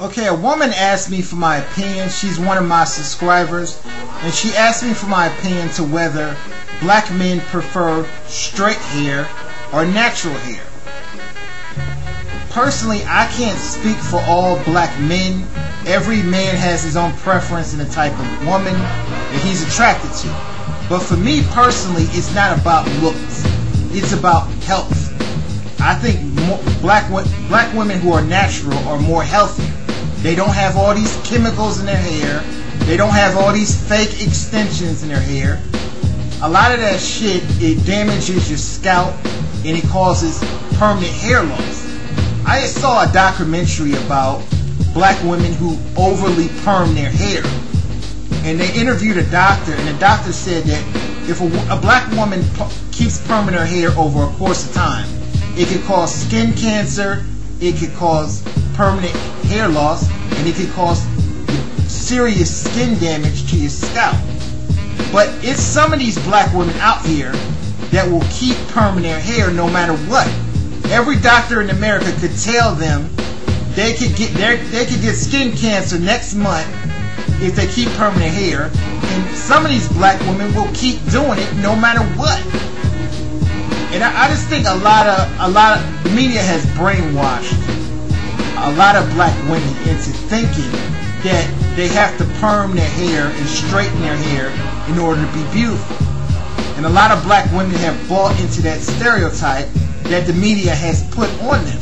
Okay, a woman asked me for my opinion. She's one of my subscribers, and she asked me for my opinion to whether black men prefer straight hair or natural hair. Personally, I can't speak for all black men. Every man has his own preference in the type of woman that he's attracted to. But for me personally, it's not about looks. It's about health. I think black women who are natural are more healthy. They don't have all these chemicals in their hair. They don't have all these fake extensions in their hair. A lot of that shit, it damages your scalp and it causes permanent hair loss. I just saw a documentary about black women who overly perm their hair. And they interviewed a doctor, and the doctor said that if a black woman keeps perming her hair over a course of time, it could cause skin cancer, it could cause permanent hair loss, and it could cause serious skin damage to your scalp. But it's some of these black women out here that will keep perming their hair no matter what. Every doctor in America could tell them they could get skin cancer next month if they keep perming their hair, and some of these black women will keep doing it no matter what. And I just think a lot of the media has brainwashed a lot of black women into thinking that they have to perm their hair and straighten their hair in order to be beautiful. And a lot of black women have bought into that stereotype that the media has put on them.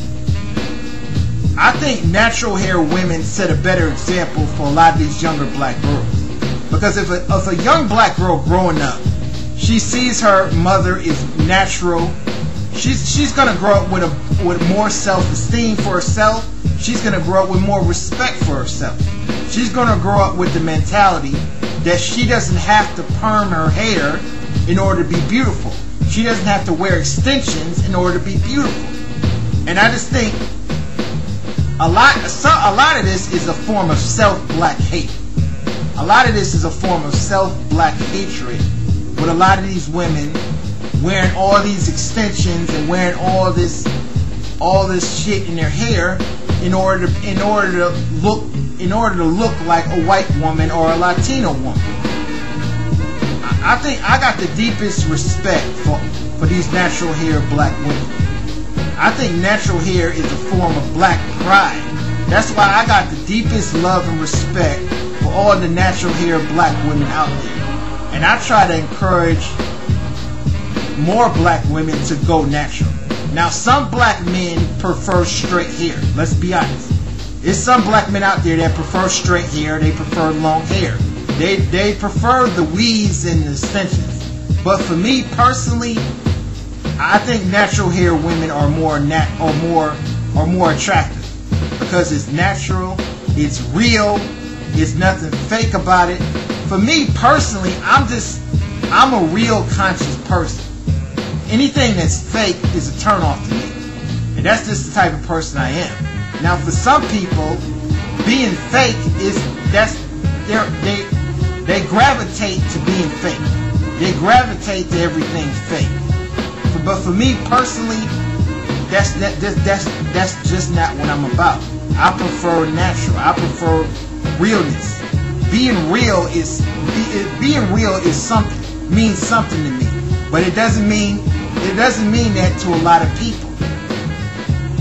I think natural hair women set a better example for a lot of these younger black girls. Because if a young black girl growing up, she sees her mother is natural, she's gonna grow up with more self-esteem for herself. She's gonna grow up with more respect for herself. She's gonna grow up with the mentality that she doesn't have to perm her hair in order to be beautiful. She doesn't have to wear extensions in order to be beautiful. And I just think a lot of this is a form of self-black hate. A lot of this is a form of self-black hatred, with a lot of these women wearing all these extensions and wearing all this shit in their hair in order to look like a white woman or a Latino woman. I think I got the deepest respect for these natural hair black women. I think natural hair is a form of black pride. That's why I got the deepest love and respect for all the natural hair black women out there. And I try to encourage more black women to go natural. Now, some black men prefer straight hair. Let's be honest. There's some black men out there that prefer straight hair. They prefer long hair. They prefer the weaves and the extensions. But for me personally, I think natural hair women are more attractive because it's natural, it's real, there's nothing fake about it. For me personally, I'm a real conscious person. Anything that's fake is a turn off to me, and that's just the type of person I am. Now, for some people, being fake they gravitate to being fake. They gravitate to everything fake. But for me personally, that's just not what I'm about. I prefer natural. I prefer realness. Being real is something, means something to me. But it doesn't mean that to a lot of people.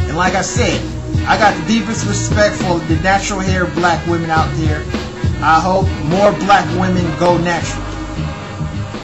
And like I said, I got the deepest respect for the natural hair black women out there. I hope more black women go natural.